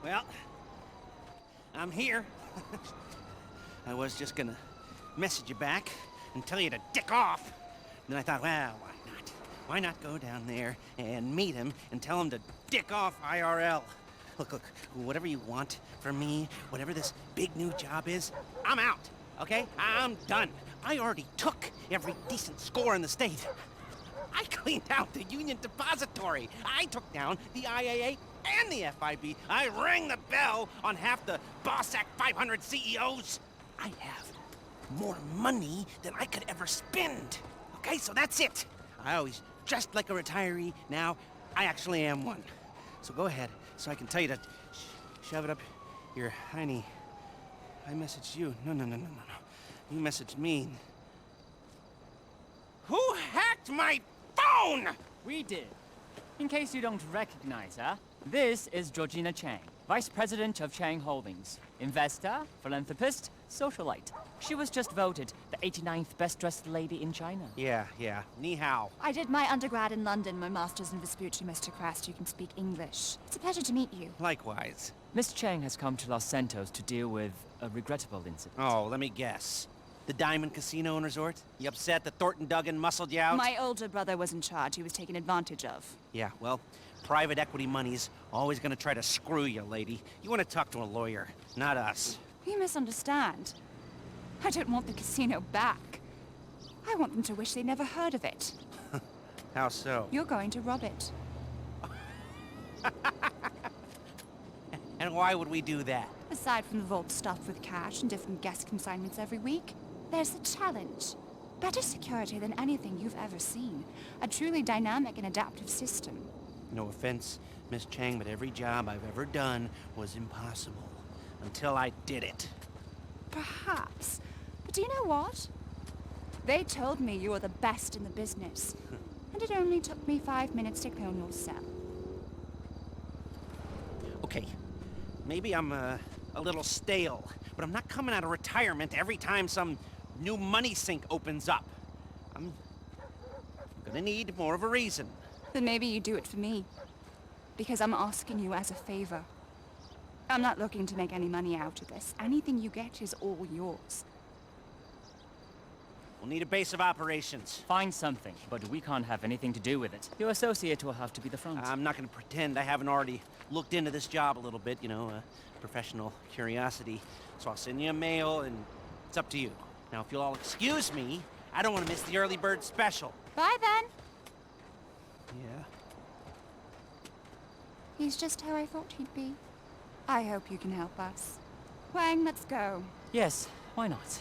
Well, I'm here. I was just gonna message you back and tell you to dick off. Then I thought, well, why not? Why not go down there and meet him and tell him to dick off IRL? Look, whatever you want from me, whatever this big new job is, I'm out, okay? I'm done. I already took every decent score in the state. I cleaned out the Union Depository. I took down the IAA and the FIB. I rang the bell on half the Bossack 500 CEOs. I have more money than I could ever spend. Okay, so that's it. I always dressed like a retiree. Now, I actually am one. So go ahead, so I can tell you to shove it up your hiney. I messaged you. No. You messaged me. Who hacked my phone? We did. In case you don't recognize her, this is Georgina Chang, Vice President of Chang Holdings. Investor, philanthropist, socialite. She was just voted the 89th best-dressed lady in China. Yeah. Ni hao. I did my undergrad in London, my master's in Vespucci, Mr. Crest. You can speak English. It's a pleasure to meet you. Likewise. Miss Chang has come to Los Santos to deal with a regrettable incident. Oh, let me guess. The Diamond Casino and Resort? You upset that Thornton Duggan muscled you out? My older brother was in charge. He was taken advantage of. Yeah, well, private equity money's always gonna try to screw you, lady. You wanna talk to a lawyer, not us. You misunderstand. I don't want the casino back. I want them to wish they never heard of it. How so? You're going to rob it. And why would we do that? Aside from the vault stuffed with cash and different guest consignments every week, there's the challenge. Better security than anything you've ever seen. A truly dynamic and adaptive system. No offense, Miss Chang, but every job I've ever done was impossible. Until I did it. Perhaps. But do you know what? They told me you were the best in the business. And it only took me 5 minutes to clone your cell. Okay, maybe I'm a little stale, but I'm not coming out of retirement every time some new money sink opens up. I'm gonna need more of a reason. Then maybe you do it for me. Because I'm asking you as a favor. I'm not looking to make any money out of this. Anything you get is all yours. We'll need a base of operations. Find something, but we can't have anything to do with it. Your associate will have to be the front. I'm not gonna pretend I haven't already looked into this job a little bit, you know, professional curiosity. So I'll send you a mail, and it's up to you. Now, if you'll all excuse me, I don't want to miss the early bird special. Bye then. Yeah? He's just how I thought he'd be. I hope you can help us. Wang, let's go. Yes, why not?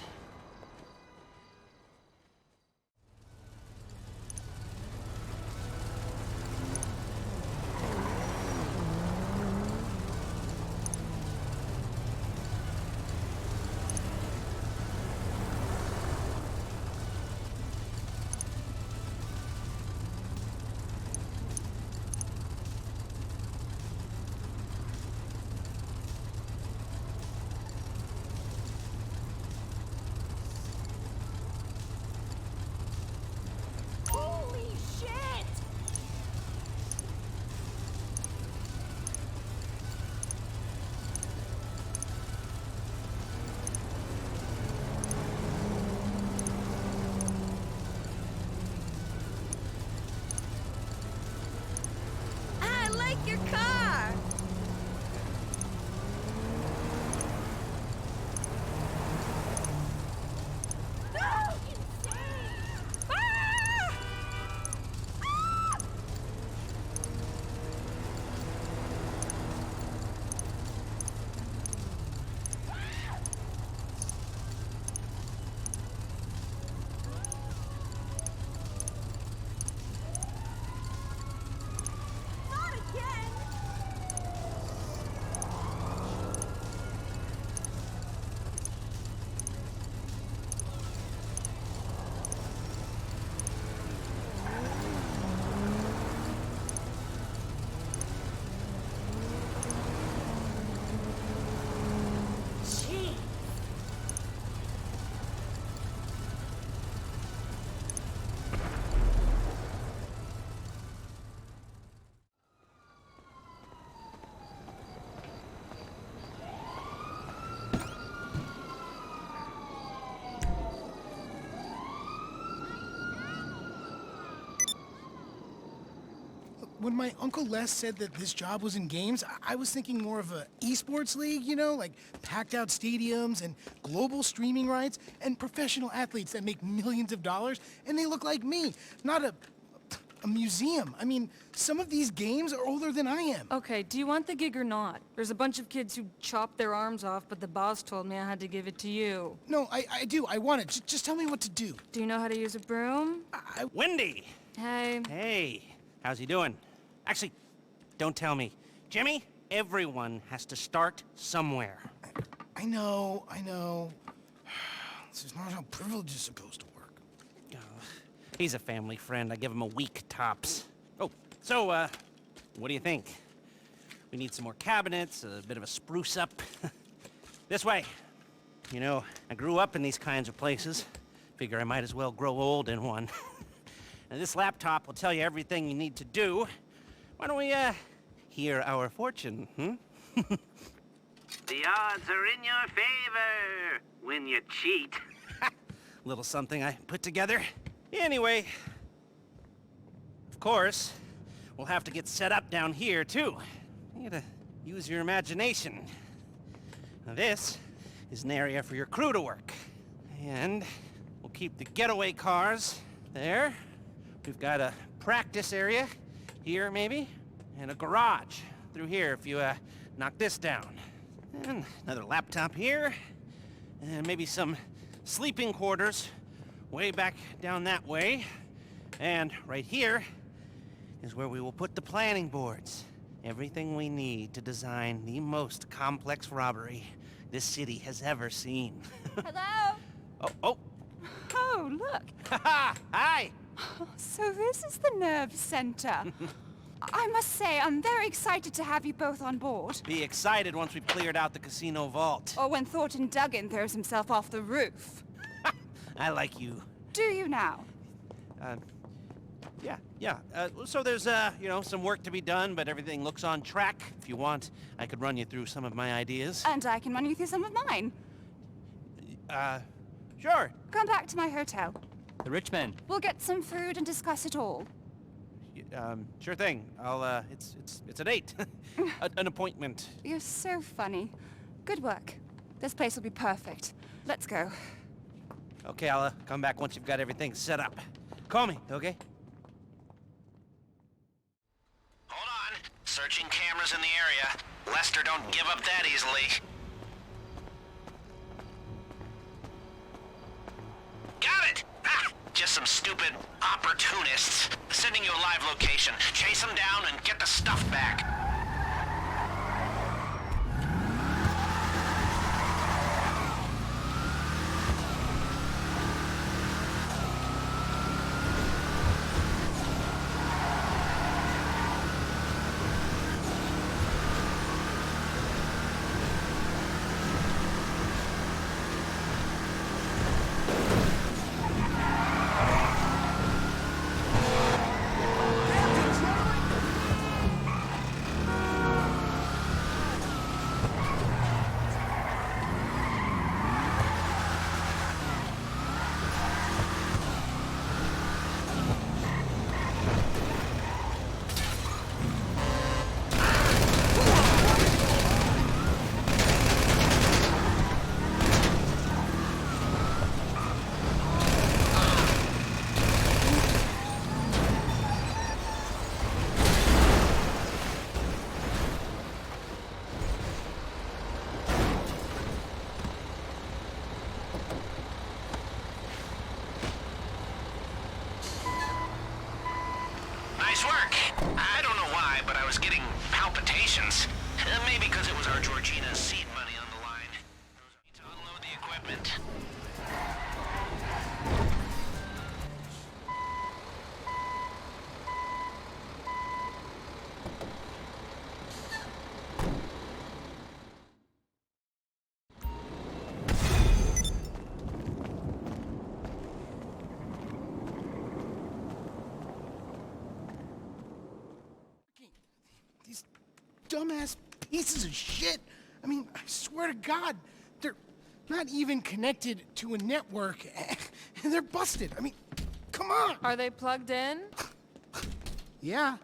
when my Uncle Les said that this job was in games, I was thinking more of a esports league, you know, like packed out stadiums and global streaming rights and professional athletes that make millions of dollars, and they look like me, not a museum. I mean, some of these games are older than I am. Okay, do you want the gig or not? There's a bunch of kids who chopped their arms off, but the boss told me I had to give it to you. No, I do. I want it. Just tell me what to do. Do you know how to use a broom? Wendy! Hey. Hey, how's he doing? Actually, don't tell me. Jimmy, everyone has to start somewhere. I know. This is not how privilege is supposed to work. Oh, he's a family friend. I give him a week tops. Oh, so, what do you think? We need some more cabinets, a bit of a spruce up. This way. You know, I grew up in these kinds of places. Figure I might as well grow old in one. Now, this laptop will tell you everything you need to do. Why don't we, hear our fortune, hmm? The odds are in your favor when you cheat. Little something I put together. Anyway, of course, we'll have to get set up down here, too. You gotta use your imagination. Now, this is an area for your crew to work. And we'll keep the getaway cars there. We've got a practice area here, maybe, and a garage through here if you, knock this down. And another laptop here, and maybe some sleeping quarters way back down that way. And right here is where we will put the planning boards. Everything we need to design the most complex robbery this city has ever seen. Hello? Oh. Oh, look. Hi! So this is the nerve center. I must say, I'm very excited to have you both on board. Be excited once we've cleared out the casino vault. Or when Thornton Duggan throws himself off the roof. I like you. Do you now? Yeah. So there's, some work to be done, but everything looks on track. If you want, I could run you through some of my ideas. And I can run you through some of mine. Sure. Come back to my hotel. The rich man. We'll get some food and discuss it all. Sure thing. It's a date. An appointment. You're so funny. Good work. This place will be perfect. Let's go. Okay, I'll come back once you've got everything set up. Call me, okay? Hold on. Searching cameras in the area. Lester don't give up that easily. Got it! Ah! Just some stupid opportunists. Sending you a live location. Chase them down and get the stuff back. Nice work. I don't know why, but I was getting palpitations. Maybe because it was our Georgina's seed money on the line. Need to unload the equipment. These dumbass pieces of shit. I mean, I swear to God, they're not even connected to a network, and they're busted. I mean, come on. Are they plugged in? Yeah.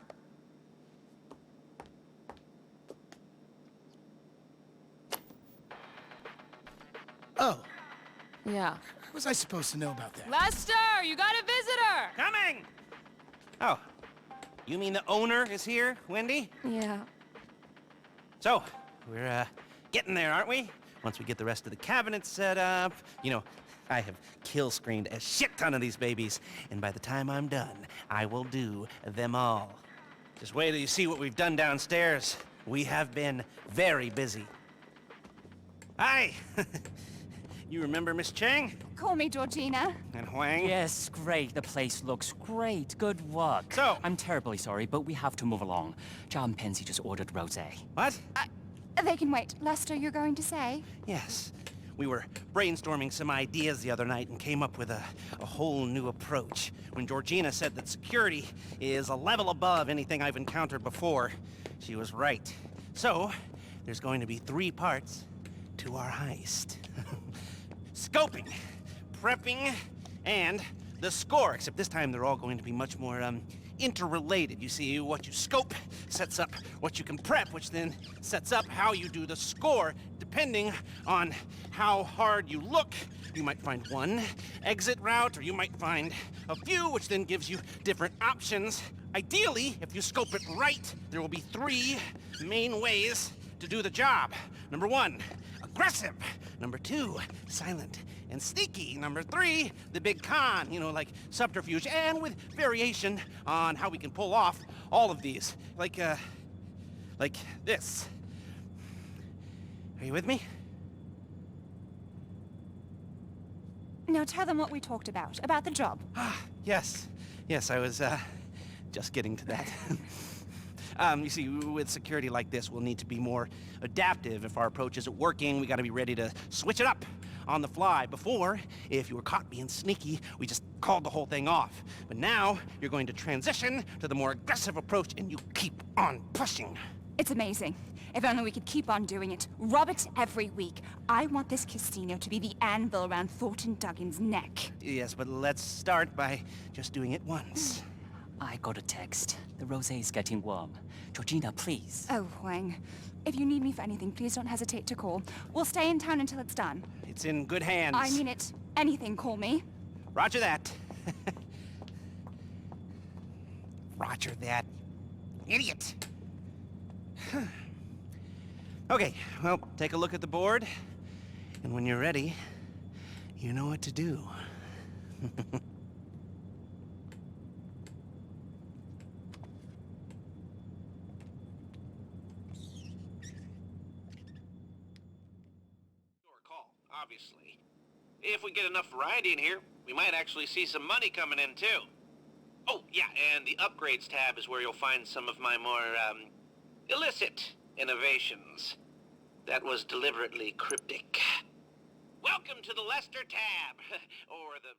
Yeah. What was I supposed to know about that? Lester, you got a visitor! Coming! Oh, you mean the owner is here, Wendy? Yeah. So, we're, getting there, aren't we? Once we get the rest of the cabinets set up, you know, I have kill-screened a shit ton of these babies, and by the time I'm done, I will do them all. Just wait till you see what we've done downstairs. We have been very busy. Hi! You remember Miss Chang? Call me Georgina. And Huang? Yes, great. The place looks great. Good work. So- I'm terribly sorry, but we have to move along. John Pensy just ordered rosé. What? They can wait. Lester, you're going to say? Yes. We were brainstorming some ideas the other night and came up with a whole new approach. When Georgina said that security is a level above anything I've encountered before, she was right. So, there's going to be 3 parts to our heist. Scoping, prepping, and the score, except this time they're all going to be much more, interrelated. You see, what you scope sets up what you can prep, which then sets up how you do the score. Depending on how hard you look, you might find one exit route, or you might find a few, which then gives you different options. Ideally, if you scope it right, there will be 3 main ways to do the job. Number 1, aggressive. Number 2, silent and sneaky. Number 3, the big con, you know, like subterfuge, and with variation on how we can pull off all of these. Like this. Are you with me? Now tell them what we talked about the job. Yes. Yes, I was, just getting to that. You see, with security like this, we'll need to be more adaptive. If our approach isn't working, we gotta be ready to switch it up on the fly. Before, if you were caught being sneaky, we just called the whole thing off. But now, you're going to transition to the more aggressive approach, and you keep on pushing. It's amazing. If only we could keep on doing it. Rob it every week. I want this casino to be the anvil around Thornton Duggan's neck. Yes, but let's start by just doing it once. I got a text. The rosé is getting warm. Georgina, please. Oh, Huang. If you need me for anything, please don't hesitate to call. We'll stay in town until it's done. It's in good hands. I mean it. Anything, call me. Roger that. Roger that. Idiot. Okay, well, take a look at the board, and when you're ready, you know what to do. Your call, obviously. If we get enough variety in here, we might actually see some money coming in, too. Oh, yeah, and the upgrades tab is where you'll find some of my more, illicit innovations. That was deliberately cryptic. Welcome to the Lester tab, or the...